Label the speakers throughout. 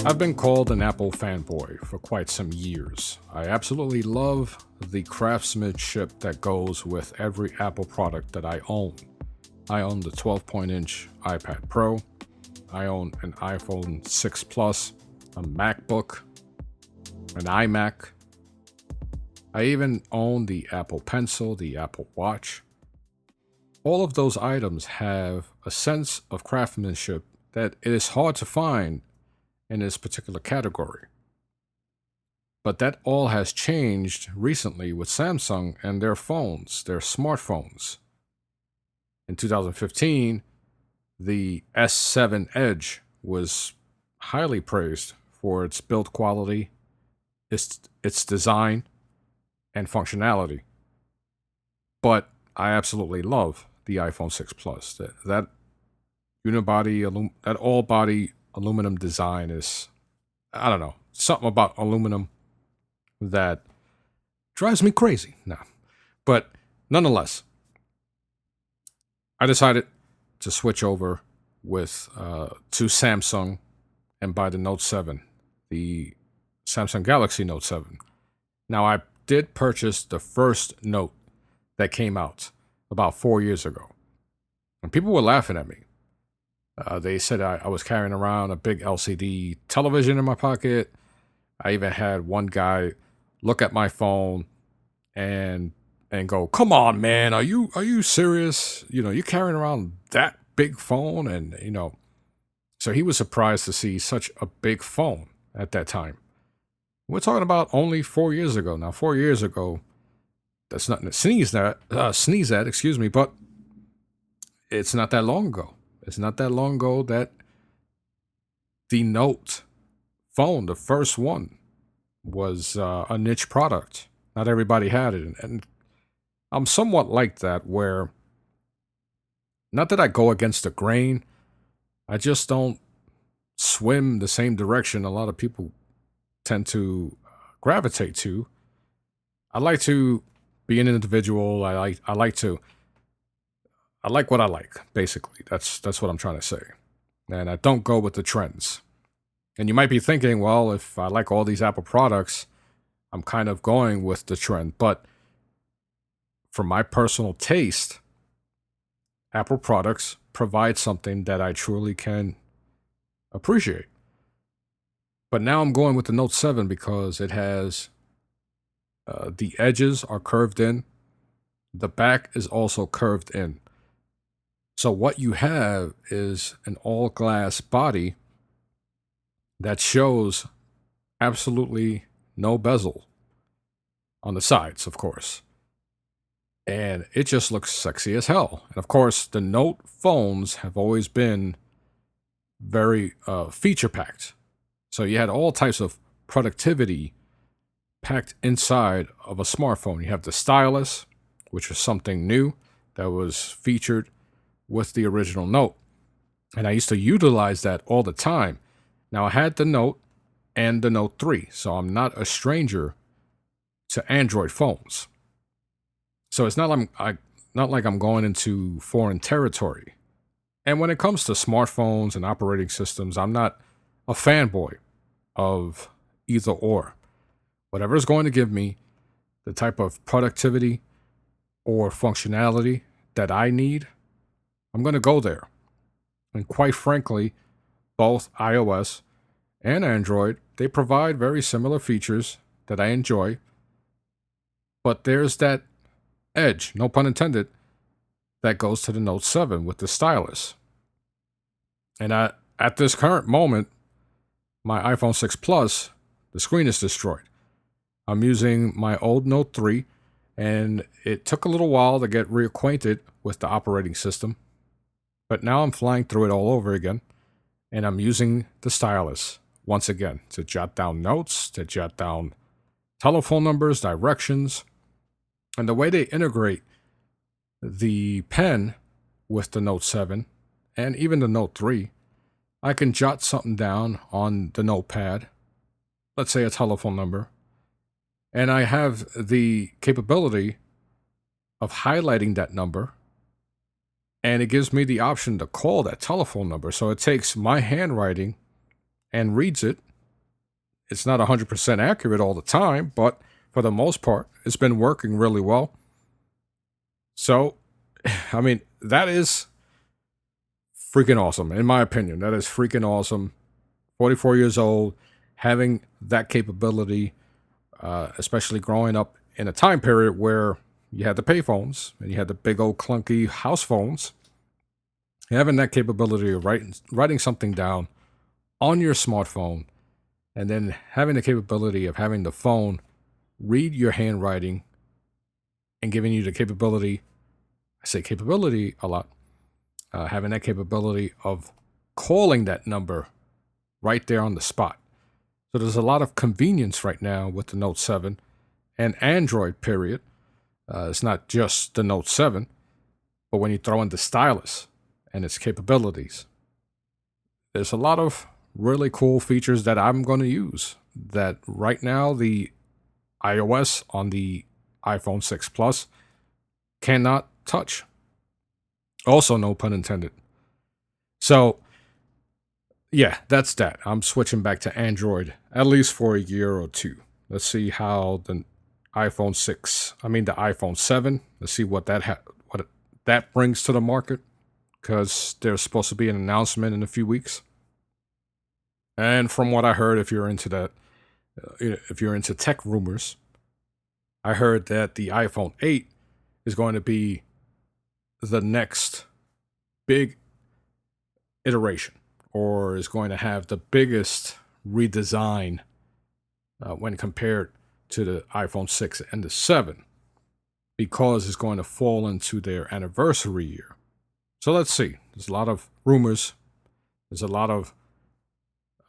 Speaker 1: I've been called an Apple fanboy for quite some years. I absolutely love the craftsmanship that goes with every Apple product that I own. I own the 12-inch iPad Pro. I own an iPhone 6 Plus, a MacBook, an iMac. I even own the Apple Pencil, the Apple Watch. All of those items have a sense of craftsmanship that it is hard to find in this particular category. But that all has changed recently with Samsung and their phones, their smartphones. In 2015, the S7 Edge was highly praised for its build quality, its design, and functionality. But I absolutely love the iPhone 6 Plus. That unibody, that all body aluminum design is, I don't know, something about aluminum that drives me crazy. No. But nonetheless, I decided to switch over to Samsung and buy the Note 7, the Samsung Galaxy Note 7. Now, I did purchase the first Note that came out about 4 years ago. And people were laughing at me. They said I was carrying around a big LCD television in my pocket. I even had one guy look at my phone and go, "Come on, man, are you serious? You carrying around that big phone?" And so he was surprised to see such a big phone at that time. We're talking about only 4 years ago. Now, 4 years ago, that's nothing to sneeze at, excuse me, but it's not that long ago. It's not that long ago that the Note phone, the first one, was a niche product. Not everybody had it. And I'm somewhat like that, where not that I go against the grain, I just don't swim the same direction a lot of people tend to gravitate to. I like to be an individual. I like what I like, basically. That's what I'm trying to say. And I don't go with the trends. And you might be thinking, well, if I like all these Apple products, I'm kind of going with the trend. But for my personal taste, Apple products provide something that I truly can appreciate. But now I'm going with the Note 7 because it has the edges are curved in. The back is also curved in. So what you have is an all glass body that shows absolutely no bezel on the sides, of course. And it just looks sexy as hell. And of course, the Note phones have always been very feature packed. So you had all types of productivity packed inside of a smartphone. You have the stylus, which was something new that was featured with the original Note. And I used to utilize that all the time. Now, I had the Note and the Note 3, so I'm not a stranger to Android phones. So it's not like I'm going into foreign territory. And when it comes to smartphones and operating systems, I'm not a fanboy of either or. Whatever is going to give me the type of productivity or functionality that I need, I'm going to go there. And quite frankly, both iOS and Android, they provide very similar features that I enjoy. But there's that edge, no pun intended, that goes to the Note 7 with the stylus. And at this current moment, my iPhone 6 Plus, the screen is destroyed. I'm using my old Note 3, and it took a little while to get reacquainted with the operating system. But now I'm flying through it all over again, and I'm using the stylus once again to jot down notes, to jot down telephone numbers, directions. And the way they integrate the pen with the Note 7 and even the Note 3, I can jot something down on the notepad, let's say a telephone number, and I have the capability of highlighting that number, and it gives me the option to call that telephone number. So it takes my handwriting and reads it It's not 100% accurate all the time, but for the most part, it's been working really well. So, I mean, that is freaking awesome, in my opinion. That is freaking awesome. 44 years old, having that capability, especially growing up in a time period where you had the payphones and you had the big old clunky house phones. Having that capability of writing something down on your smartphone and then having the capability of having the phone read your handwriting and giving you the capability, I say capability a lot, having that capability of calling that number right there on the spot. So there's a lot of convenience right now with the Note 7 and Android, period. It's not just the Note 7, but when you throw in the stylus and its capabilities, there's a lot of really cool features that I'm going to use that right now the iOS on the iPhone 6 Plus cannot touch. Also, no pun intended. So, yeah, that's that. I'm switching back to Android at least for a year or two. Let's see how the iPhone 7, let's see what that brings to the market, because there's supposed to be an announcement in a few weeks. And from what I heard, if you're into that, if you're into tech rumors, I heard that the iPhone 8 is going to be the next big iteration, or is going to have the biggest redesign when compared to the iPhone 6 and the 7, because it's going to fall into their anniversary year. So let's see. There's a lot of rumors. There's a lot of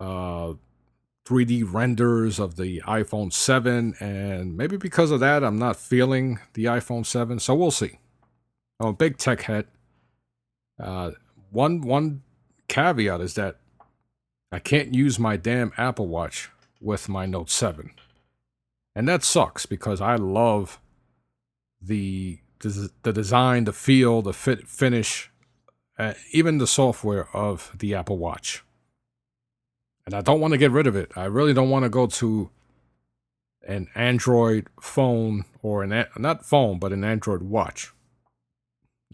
Speaker 1: 3D renders of the iPhone 7, and maybe because of that, I'm not feeling the iPhone 7. So we'll see. I'm a big tech head. One caveat is that I can't use my damn Apple Watch with my Note 7, and that sucks because I love the design, the feel, the finish, even the software of the Apple Watch. And I don't want to get rid of it. I really don't want to go to an Android phone or not phone, but an Android watch.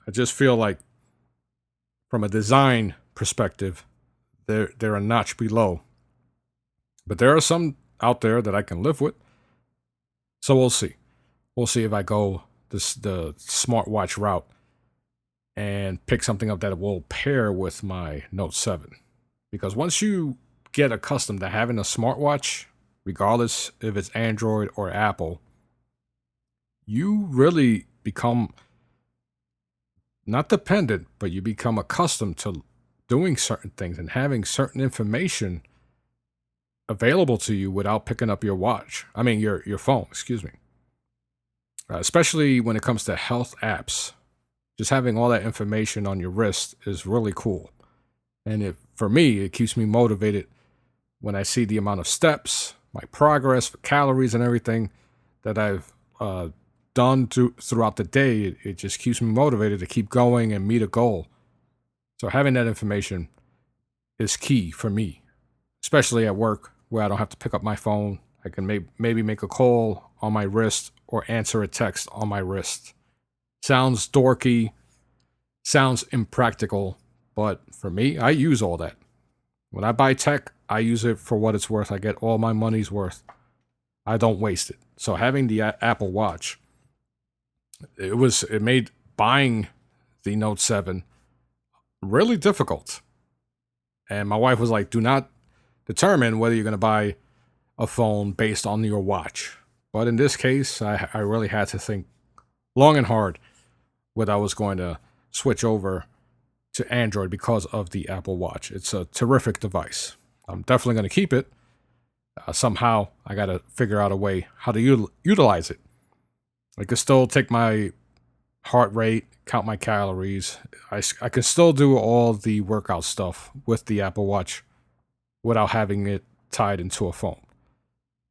Speaker 1: I just feel like, from a design perspective, they're a notch below. But there are some out there that I can live with. So we'll see. We'll see if I go the smartwatch route and pick something up that will pair with my Note 7. Because once you get accustomed to having a smartwatch, regardless if it's Android or Apple, you really become not dependent, but you become accustomed to doing certain things and having certain information available to you without picking up your your phone, excuse me. Especially when it comes to health apps, just having all that information on your wrist is really cool. And for me, it keeps me motivated when I see the amount of steps, my progress, calories, and everything that I've done throughout the day. It just keeps me motivated to keep going and meet a goal. So having that information is key for me, especially at work where I don't have to pick up my phone. I can maybe make a call on my wrist or answer a text on my wrist. Sounds dorky, sounds impractical, but for me, I use all that. When I buy tech, I use it for what it's worth. I get all my money's worth. I don't waste it. So having the Apple Watch, it made buying the Note 7 really difficult. And my wife was like, do not determine whether you're going to buy a phone based on your watch. But in this case, I really had to think long and hard whether I was going to switch over to Android because of the Apple Watch. It's a terrific device. I'm definitely going to keep it. Somehow, I got to figure out a way how to utilize it. I can still take my heart rate, count my calories. I can still do all the workout stuff with the Apple Watch without having it tied into a phone.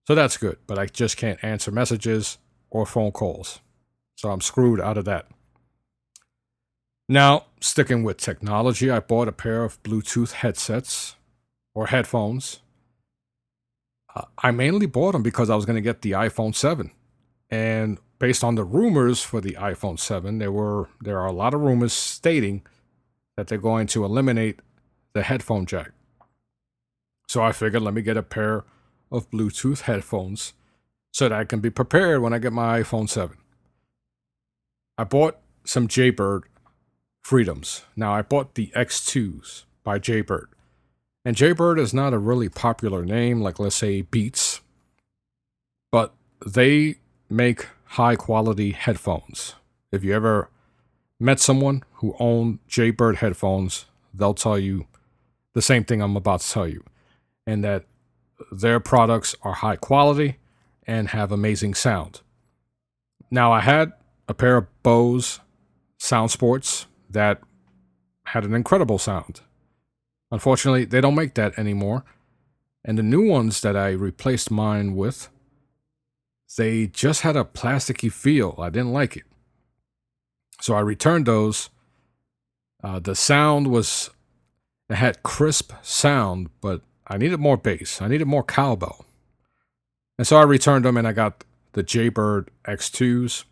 Speaker 1: So that's good, but I just can't answer messages or phone calls. So I'm screwed out of that. Now, sticking with technology, I bought a pair of Bluetooth headsets or headphones. I mainly bought them because I was going to get the iPhone 7. And based on the rumors for the iPhone 7, there are a lot of rumors stating that they're going to eliminate the headphone jack. So I figured, let me get a pair of Bluetooth headphones so that I can be prepared when I get my iPhone 7. I bought some Jaybird Freedoms. Now, I bought the X2s by Jaybird. And Jaybird is not a really popular name, like let's say Beats, but they make high quality headphones. If you ever met someone who owned Jaybird headphones, they'll tell you the same thing I'm about to tell you, and that their products are high quality and have amazing sound. Now, I had a pair of Bose Sound Sports that had an incredible sound. Unfortunately, they don't make that anymore. And the new ones that I replaced mine with, they just had a plasticky feel. I didn't like it. So I returned those. The sound was, it had crisp sound, but I needed more bass. I needed more cowbell. And so I returned them and I got the Jaybird X2s.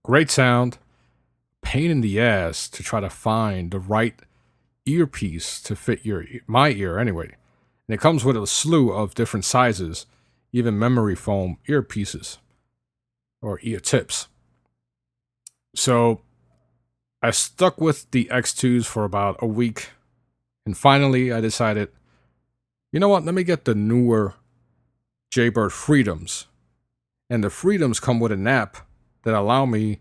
Speaker 1: Great sound. Pain in the ass to try to find the right earpiece to fit my ear anyway. And it comes with a slew of different sizes, even memory foam earpieces or ear tips. So I stuck with the X2s for about a week. And finally, I decided, you know what? Let me get the newer Jaybird Freedoms. And the Freedoms come with an app that allow me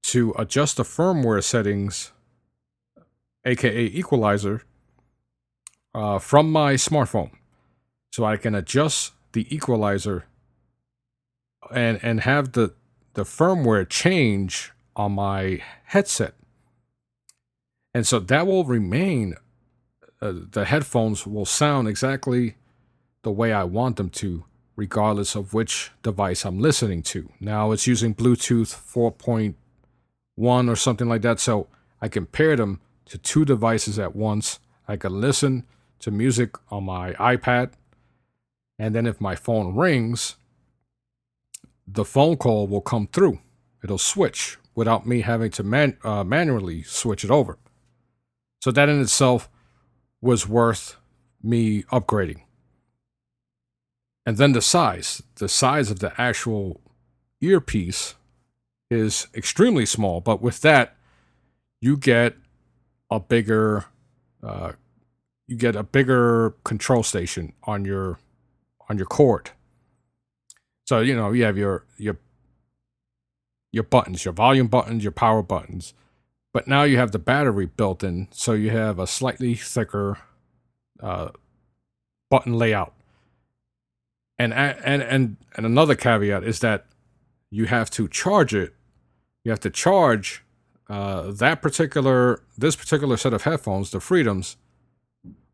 Speaker 1: to adjust the firmware settings, aka equalizer, from my smartphone. So I can adjust the equalizer and have the firmware change on my headset. And so that will remain, the headphones will sound exactly the way I want them to, regardless of which device I'm listening to. Now it's using Bluetooth 4.1 or something like that, so I can pair them to two devices at once. I can listen to music on my iPad, and then if my phone rings, the phone call will come through. It'll switch without me having to manually switch it over. So that in itself was worth me upgrading. And then the size of the actual earpiece is extremely small, but with that, you get a bigger control station on your cord. So you have your buttons, your volume buttons, your power buttons, but now you have the battery built in, so you have a slightly thicker button layout. And another caveat is that you have to charge it. You have to charge this particular set of headphones, the Freedoms,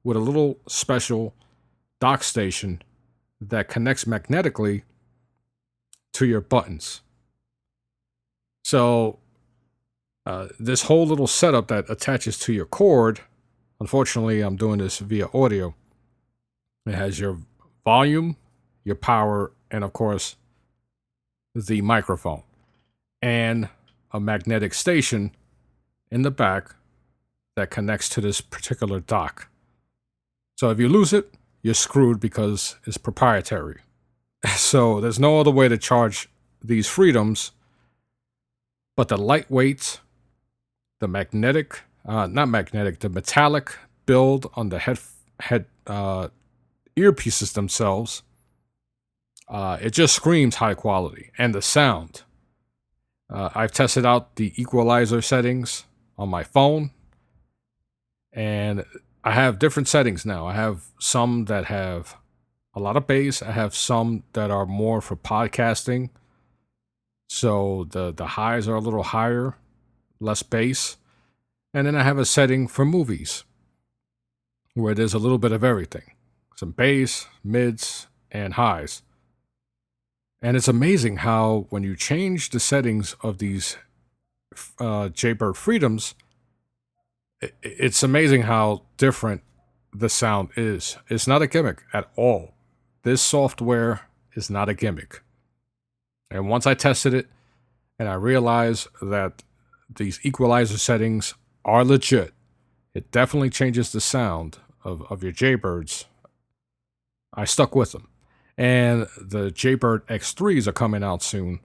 Speaker 1: with a little special dock station that connects magnetically to your buttons. So this whole little setup that attaches to your cord, unfortunately, I'm doing this via audio. It has your volume, your power, and of course, the microphone, and a magnetic station in the back that connects to this particular dock. So if you lose it, you're screwed because it's proprietary. So there's no other way to charge these Freedoms but the lightweight, the metallic build on the head earpieces themselves. It just screams high quality. And the sound. I've tested out the equalizer settings on my phone, and I have different settings now. I have some that have a lot of bass. I have some that are more for podcasting. So the highs are a little higher, less bass. And then I have a setting for movies where there's a little bit of everything. Some bass, mids, and highs. And it's amazing how when you change the settings of these Jaybird Freedoms, it's amazing how different the sound is. It's not a gimmick at all. this software is not a gimmick. And once I tested it and I realized that these equalizer settings are legit, it definitely changes the sound of your Jaybirds. I stuck with them. And the Jaybird X3s are coming out soon.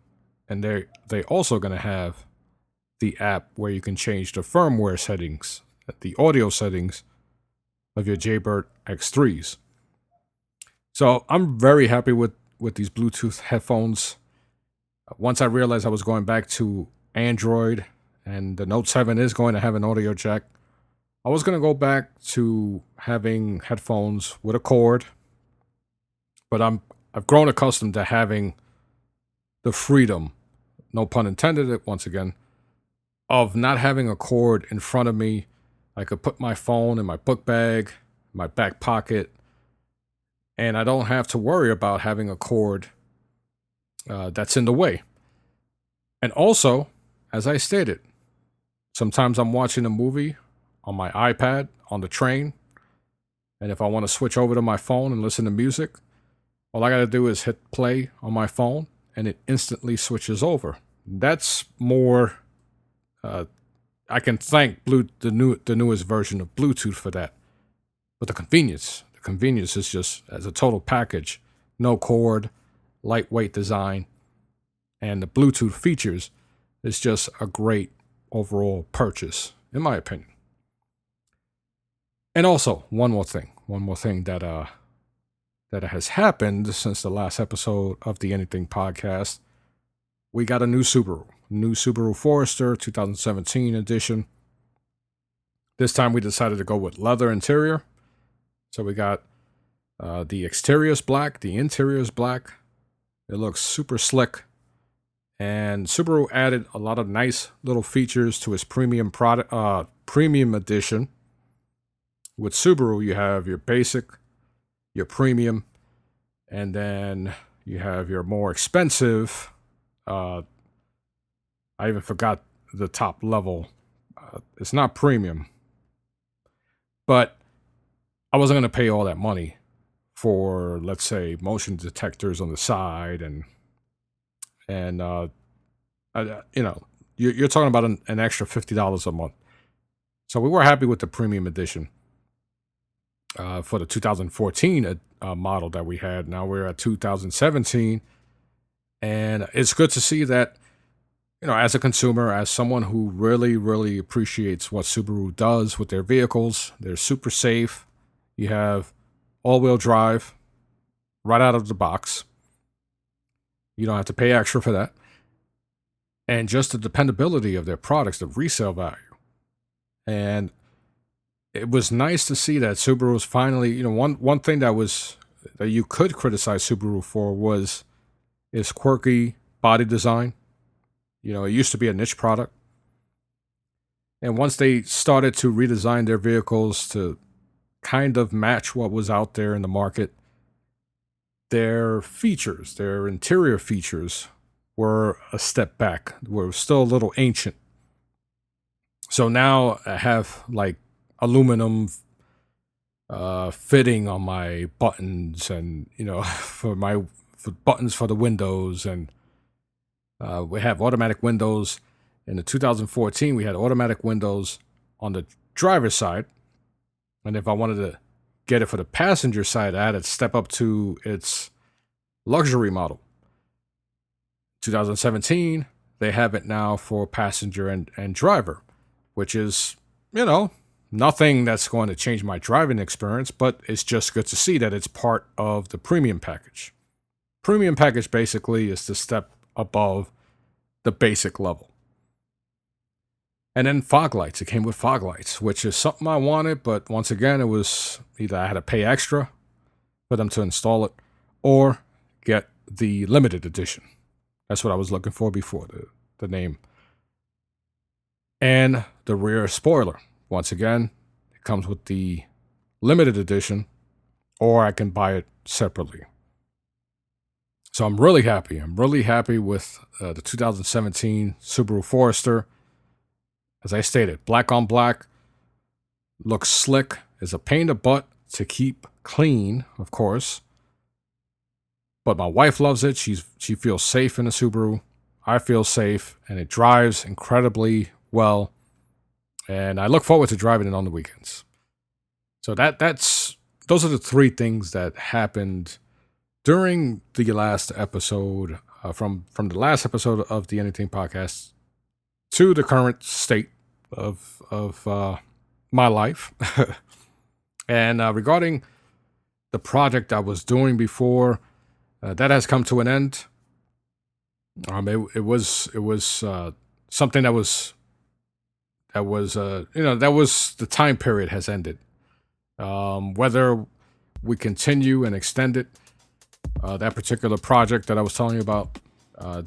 Speaker 1: And they also going to have the app where you can change the firmware settings, the audio settings of your Jaybird X3s. So I'm very happy with these Bluetooth headphones. Once I realized I was going back to Android and the Note 7 is going to have an audio jack, I was going to go back to having headphones with a cord, but I've grown accustomed to having the freedom, no pun intended, once again, of not having a cord in front of me. I could put my phone in my book bag, my back pocket, and I don't have to worry about having a cord that's in the way. And also, as I stated, sometimes I'm watching a movie on my iPad on the train, and if I want to switch over to my phone and listen to music, all I got to do is hit play on my phone, and it instantly switches over. That's more. I can thank the newest version of Bluetooth for that. But the convenience is just as a total package. No cord, lightweight design, and the Bluetooth features is just a great overall purchase, in my opinion. And also, one more thing that has happened since the last episode of the Anything podcast. We got a new Subaru Forester 2017 edition. This time we decided to go with leather interior. So we got the exterior is black, the interior is black. It looks super slick. And Subaru added a lot of nice little features to its premium edition. With Subaru, you have your basic, your premium, and then you have your more expensive. I even forgot the top level. It's not premium, but I wasn't going to pay all that money for, let's say, motion detectors on the side and you're talking about an extra $50 a month. So we were happy with the premium edition for the 2014 model that we had. Now we're at 2017, and it's good to see that, as a consumer, as someone who really, really appreciates what Subaru does with their vehicles. They're super safe. You have all-wheel drive right out of the box. You don't have to pay extra for that. And just the dependability of their products, the resale value. And it was nice to see that Subaru was finally, one thing that you could criticize Subaru for was its quirky body design. It used to be a niche product. And once they started to redesign their vehicles to kind of match what was out there in the market, their features, their interior features, were a step back. Were still a little ancient. So now I have like aluminum fitting on my buttons, and for buttons for the windows, and we have automatic windows. In the 2014, we had automatic windows on the driver's side, and if I wanted to get it for the passenger side, I had to step up to its luxury model. 2017, they have it now for passenger and driver, which is, nothing that's going to change my driving experience, but it's just good to see that it's part of the premium package. Premium package basically is the step above the basic level. And then fog lights. It came with fog lights, which is something I wanted, but once again, it was either I had to pay extra for them to install it or get the limited edition. That's what I was looking for before, the name. And the rear spoiler. Once again, it comes with the limited edition, or I can buy it separately. So I'm really happy. I'm really happy with the 2017 Subaru Forester. As I stated, black on black, looks slick, is a pain in the butt to keep clean, of course. But my wife loves it. She feels safe in the Subaru. I feel safe, and it drives incredibly well. And I look forward to driving it on the weekends. So those are the three things that happened during the last episode, from the last episode of the Anything Podcast to the current state of my life. And regarding the project I was doing before, that has come to an end. It was something that was the time period has ended. Whether we continue and extend it, that particular project that I was telling you about,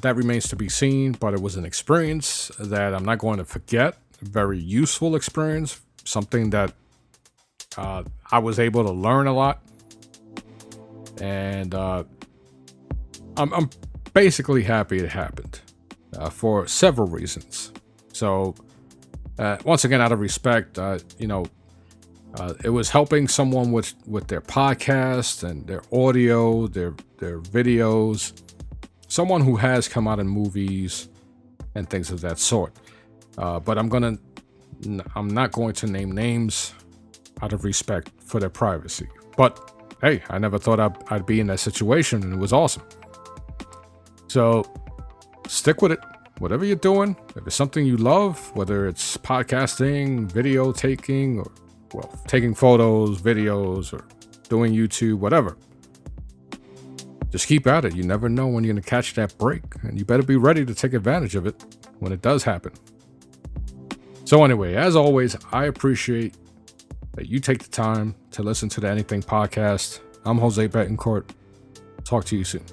Speaker 1: that remains to be seen. But it was an experience that I'm not going to forget. A very useful experience, something that I was able to learn a lot, and I'm basically happy it happened for several reasons. So once again, out of respect, it was helping someone with their podcast and their audio, their videos, someone who has come out in movies and things of that sort. But I'm not going to name names out of respect for their privacy. But hey, I never thought I'd be in that situation, and it was awesome. So stick with it. Whatever you're doing, if it's something you love, whether it's podcasting, video taking, or taking photos, videos, or doing YouTube, whatever, just keep at it. You never know when you're going to catch that break, and you better be ready to take advantage of it when it does happen. So anyway, as always, I appreciate that you take the time to listen to the Anything Podcast. I'm Jose Betancourt. Talk to you soon.